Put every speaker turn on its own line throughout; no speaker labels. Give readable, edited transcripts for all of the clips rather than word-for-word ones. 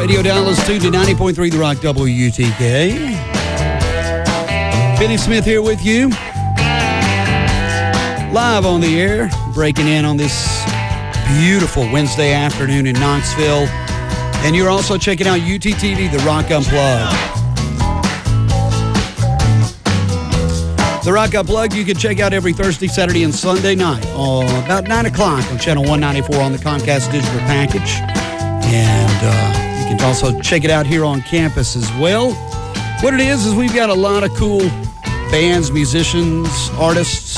Radio Dallas tuned to 90.3 The Rock WUTK. Benny Smith here with you. Live on the air, breaking in on this beautiful Wednesday afternoon in Knoxville. And you're also checking out UTTV, The Rock Unplugged. The Rock Unplugged you can check out every Thursday, Saturday, and Sunday night about 9 o'clock on Channel 194 on the Comcast digital package. And you can also check it out here on campus as well. What it is we've got a lot of cool bands, musicians, artists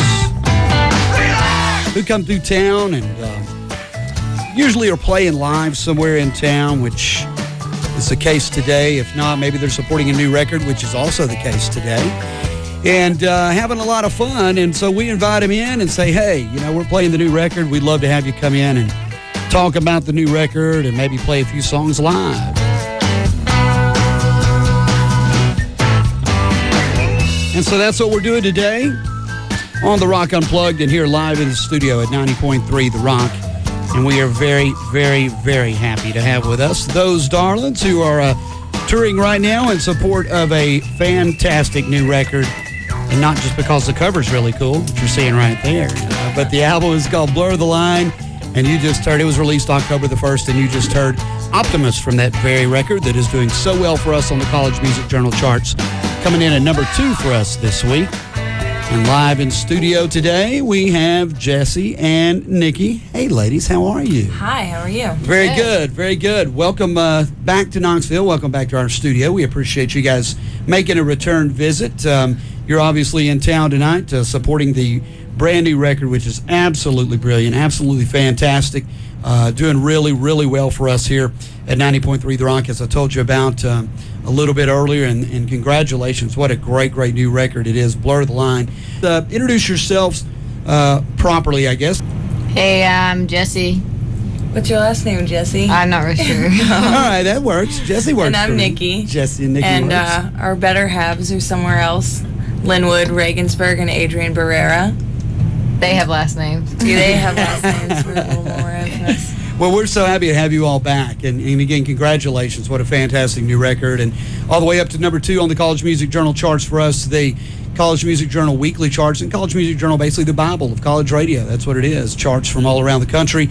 who come through town and usually are playing live somewhere in town, which is the case today. If not, maybe they're supporting a new record, which is also the case today. And having a lot of fun. And so we invite them in and say, hey, you know, we're playing the new record. We'd love to have you come in and talk about the new record and maybe play a few songs live. And so that's what we're doing today on The Rock Unplugged and here live in the studio at 90.3 The Rock. And we are very, very, very happy to have with us those Darlins who are touring right now in support of a fantastic new record. And not just because the cover's really cool, which you're seeing right there, but the album is called Blur the Line. And you just heard, it was released October the 1st, and you just heard Optimist from that very record that is doing so well for us on the College Music Journal charts, coming in at number 2 for us this week. And live in studio today, we have Jesse and Nikki. Hey, ladies, how are you?
Hi, how are you?
Very good, very good. Welcome back to Knoxville. Welcome back to our studio. We appreciate you guys making a return visit. You're obviously in town tonight supporting the brand new record, which is absolutely brilliant, absolutely fantastic, doing really, really well for us here at 90.3 The Rock, as I told you about a little bit earlier, and congratulations. What a great, great new record it is, Blur the Line. Introduce yourselves properly, I guess.
Hey, I'm Jesse.
What's your last name, Jesse?
I'm not really sure.
All right, that works. Jesse works.
And I'm Nikki.
Jesse and Nikki
and
works.
Our better halves are somewhere else. Linwood, Regensburg, and Adrian Barrera.
They have last names.
Do they have last names for a little more infamous?
Well, we're so happy to have you all back. And again, congratulations. What a fantastic new record. And all the way up to number 2 on the College Music Journal charts for us, the College Music Journal weekly charts. And College Music Journal, basically the Bible of college radio. That's what it is. Charts from all around the country.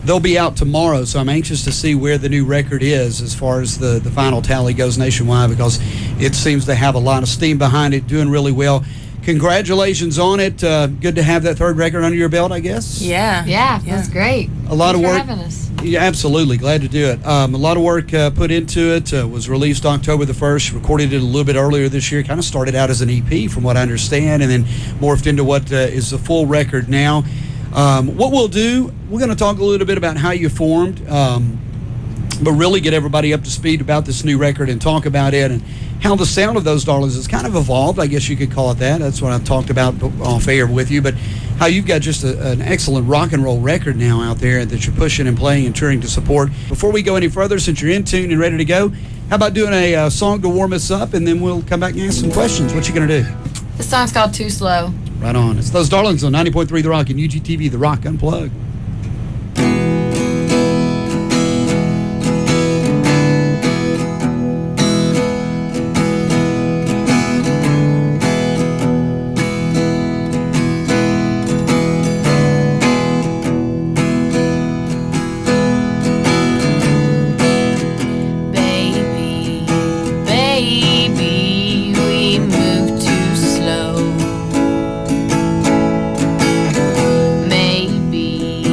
They'll be out tomorrow, so I'm anxious to see where the new record is as far as the final tally goes nationwide, because it seems to have a lot of steam behind it, doing really well. Congratulations on it. Good to have that third record under your belt, I guess.
Yeah, that's great.
A lot
Thanks
of work.
for having us.
Yeah, absolutely. Glad to do it. A lot of work put into it. Was released October the 1st. Recorded it a little bit earlier this year. Kind of started out as an EP, from what I understand, and then morphed into what is the full record now. What we'll do, we're going to talk a little bit about how you formed, but really get everybody up to speed about this new record and talk about it and how the sound of those Darlins has kind of evolved, I guess you could call it that. That's what I've talked about off air with you, but how you've got just an excellent rock and roll record now out there that you're pushing and playing and touring to support. Before we go any further, since you're in tune and ready to go, how about doing a song to warm us up, and then we'll come back and ask some questions. What you going to do?
The song's called Too Slow.
Right on. It's those Darlins on 90.3 The Rock and UGTV, The Rock Unplugged.
Maybe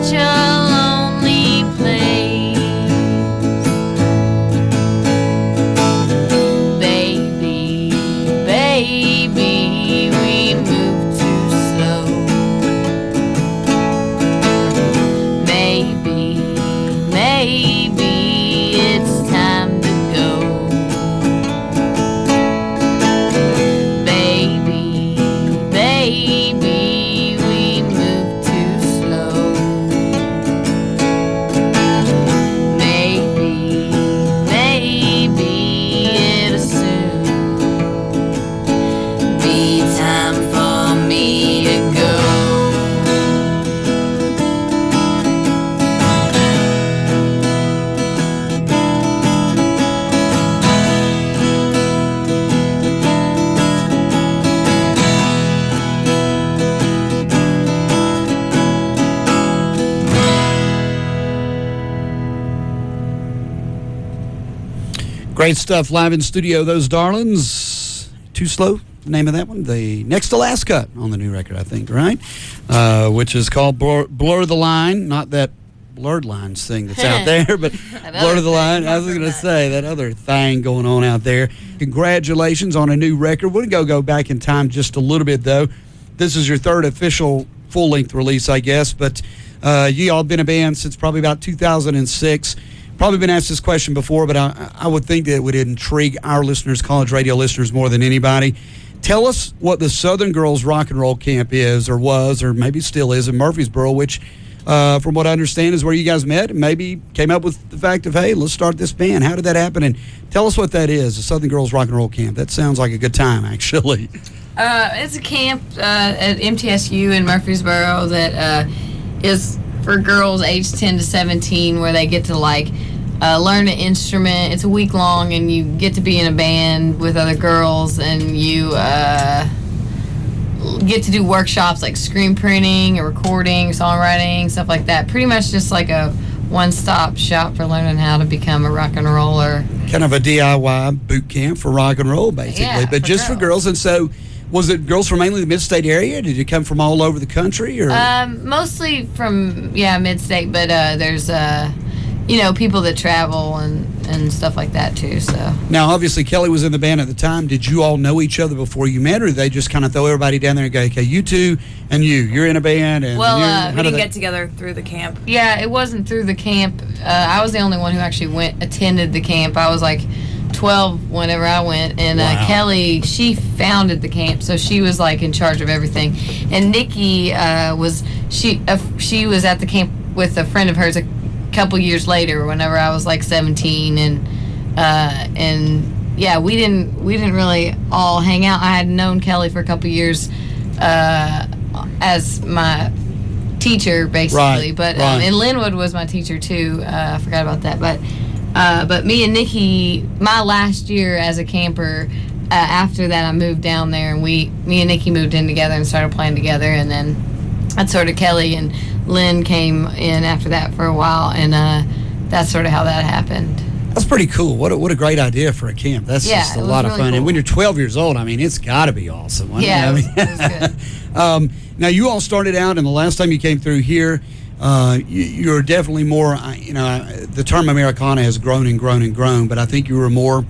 such a lonely place. Baby, baby, we move too slow. Maybe, maybe it's time to go. Baby, baby, we move too slow. Maybe, maybe it'll soon be time for me to go.
Great stuff live in studio, those Darlins. Too Slow, the name of that one. The next to last cut on the new record, I think, right? Which is called Blur the Line. Not that Blurred Lines thing that's out there, but Blur the Line. I was going to say that other thing going on out there. Congratulations on a new record. We're going to go back in time just a little bit, though. This is your third official full-length release, I guess, but you all been a band since probably about 2006. Probably been asked this question before, but I would think that it would intrigue our listeners, college radio listeners, more than anybody. Tell us what the Southern Girls Rock and Roll Camp is, or was, or maybe still is in Murfreesboro, which, from what I understand, is where you guys met and maybe came up with the fact of, hey, let's start this band. How did that happen? And tell us what that is, the Southern Girls Rock and Roll Camp. That sounds like a good time, actually.
It's a camp at MTSU in Murfreesboro that is for girls aged 10 to 17, where they get to learn an instrument. It's a week long, and you get to be in a band with other girls, and you get to do workshops like screen printing, or recording, songwriting, stuff like that. Pretty much just like a one-stop shop for learning how to become a rock and roller.
Kind of a DIY boot camp for rock and roll, basically,
yeah,
but just for girls. And so, was it girls from mainly the mid-state area? Did you come from all over the country? Or
mostly from, mid-state, but there's, people that travel and stuff like that, too. So
now, obviously, Kelly was in the band at the time. Did you all know each other before you met, or did they just kind of throw everybody down there and go, okay, you two and you're in a band? And
we didn't get together through the camp.
Yeah, it wasn't through the camp. I was the only one who actually attended the camp. I was like 12 whenever I went, and
Wow.
Kelly, she founded the camp, so she was like in charge of everything. And Nikki she was at the camp with a friend of hers a couple years later, whenever I was like 17, and we didn't really all hang out. I had known Kelly for a couple years as my teacher, basically,
right.
And Linwood was my teacher too. I forgot about that, but me and Nikki, my last year as a camper, after that I moved down there, and me and Nikki moved in together and started playing together, and then that's sort of Kelly and Lynn came in after that for a while, and that's sort of how that happened.
That's pretty cool. What a great idea for a camp. That's just a lot of fun. Cool. And when you're 12 years old, I mean, it's got to be awesome.
Yeah, it was good.
Now, you all started out, and the last time you came through here, you're definitely more, the term Americana has grown and grown and grown, but I think you were more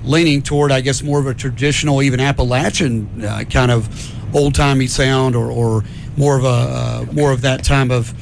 leaning toward, I guess, more of a traditional, even Appalachian kind of old-timey sound, or more of that time of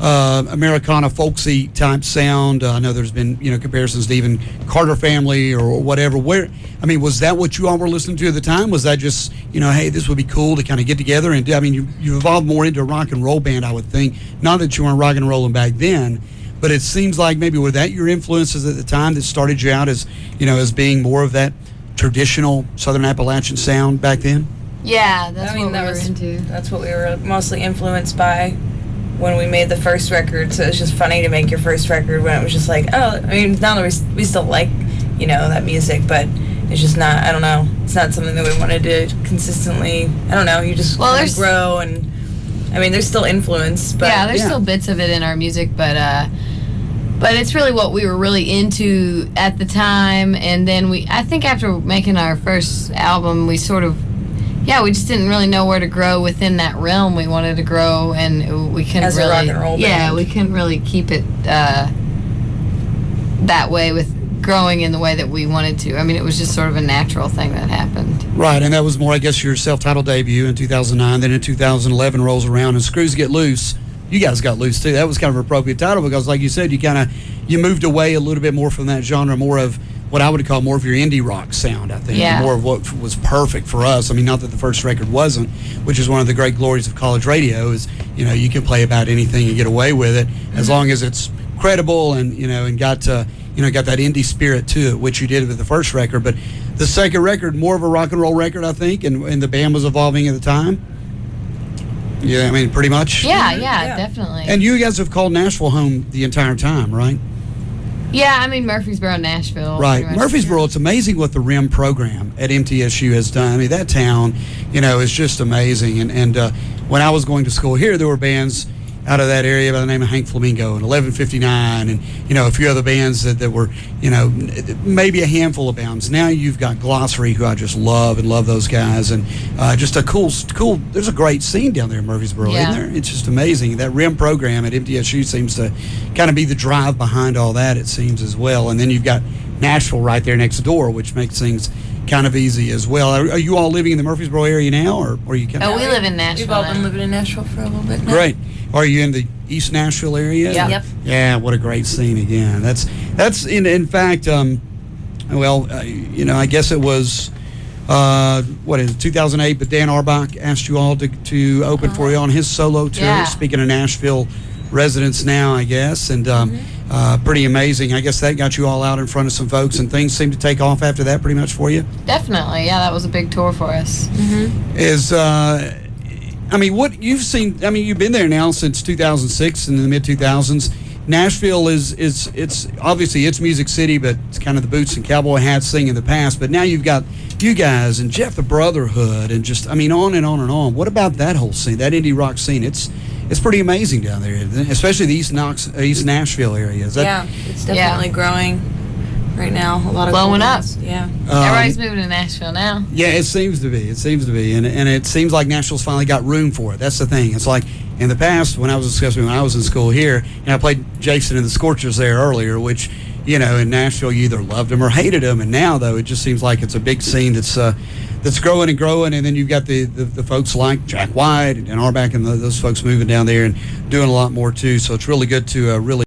Americana folksy type sound. I know there's been comparisons to even Carter Family or whatever. Was that what you all were listening to at the time? Was that just hey, this would be cool to kind of get together and do? I mean, you evolved more into a rock and roll band, I would think. Not that you weren't rock and rolling back then, but it seems like maybe were that your influences at the time that started you out as as being more of that traditional Southern Appalachian sound back then?
Yeah, that's what we were into.
That's what we were mostly influenced by when we made the first record. So it's just funny to make your first record when it was just like, now that we still like, that music, but it's just not, I don't know, it's not something that we wanted to consistently, I don't know, you just kind of grow, and there's still influence, but
there's still bits of it in our music, but it's really what we were really into at the time. And then I think after making our first album, we sort of, Yeah, we just didn't really know where to grow within that realm we wanted to grow, and we couldn't
As a
really.
rock and roll band.
We couldn't really keep it that way with growing in the way that we wanted to. I mean, it was just sort of a natural thing that happened.
Right, and that was more, I guess, your self-titled debut in 2009. Then in 2011 rolls around and Screws Get Loose. You guys got loose too. That was kind of an appropriate title because, like you said, you moved away a little bit more from that genre, more of what I would call more of your indie rock sound, I think.
Yeah.
More of what was perfect for us. I mean, not that the first record wasn't, which is one of the great glories of college radio is, you can play about anything and get away with it as long as it's credible and, and got that indie spirit to it, which you did with the first record. But the second record, more of a rock and roll record, I think, and the band was evolving at the time. Yeah, I mean, pretty much.
Yeah, definitely.
And you guys have called Nashville home the entire time, right?
Yeah, I mean, Murfreesboro, Nashville.
Right. Murfreesboro, it's amazing what the RIM program at MTSU has done. I mean, that town, is just amazing. And when I was going to school here, there were bands out of that area by the name of Hank Flamingo and 1159 and, a few other bands that were, maybe a handful of bands. Now you've got Glossary, who I just love and love those guys. And just a cool, there's a great scene down there in Murfreesboro, isn't there? It's just amazing. That RIM program at MTSU seems to kind of be the drive behind all that, it seems, as well. And then you've got Nashville right there next door, which makes things kind of easy as well. Are you all living in the Murfreesboro area now, or are you kind of...
we live in Nashville.
We've all been living in Nashville for a little bit now.
Great. Are you in the East Nashville area?
Yeah. Yep.
Yeah, what a great scene again. That's in fact, I guess it was, 2008, but Dan Arbach asked you all to open for you on his solo tour.
Yeah.
Speaking of Nashville residents now, I guess, and pretty amazing. I guess that got you all out in front of some folks, and things seemed to take off after that pretty much for you?
Definitely, yeah, that was a big tour for us.
What you've seen, you've been there now since 2006 in the mid-2000s. Nashville is obviously it's Music City, but it's kind of the boots and cowboy hats thing in the past. But now you've got you guys and Jeff the Brotherhood and just, on and on and on. What about that whole scene, that indie rock scene? It's pretty amazing down there, especially the East Nashville area.
It's definitely growing right now. A lot of
blowing up.
Yeah.
Everybody's moving to Nashville now.
Yeah, it seems to be. And it seems like Nashville's finally got room for it. That's the thing. It's like in the past when I was in school here, and I played Jason and the Scorchers there earlier, which, in Nashville you either loved them or hated them. And now, though, it just seems like it's a big scene that's growing and growing. And then you've got the folks like Jack White and Arbach and those folks moving down there and doing a lot more, too. So it's really good to really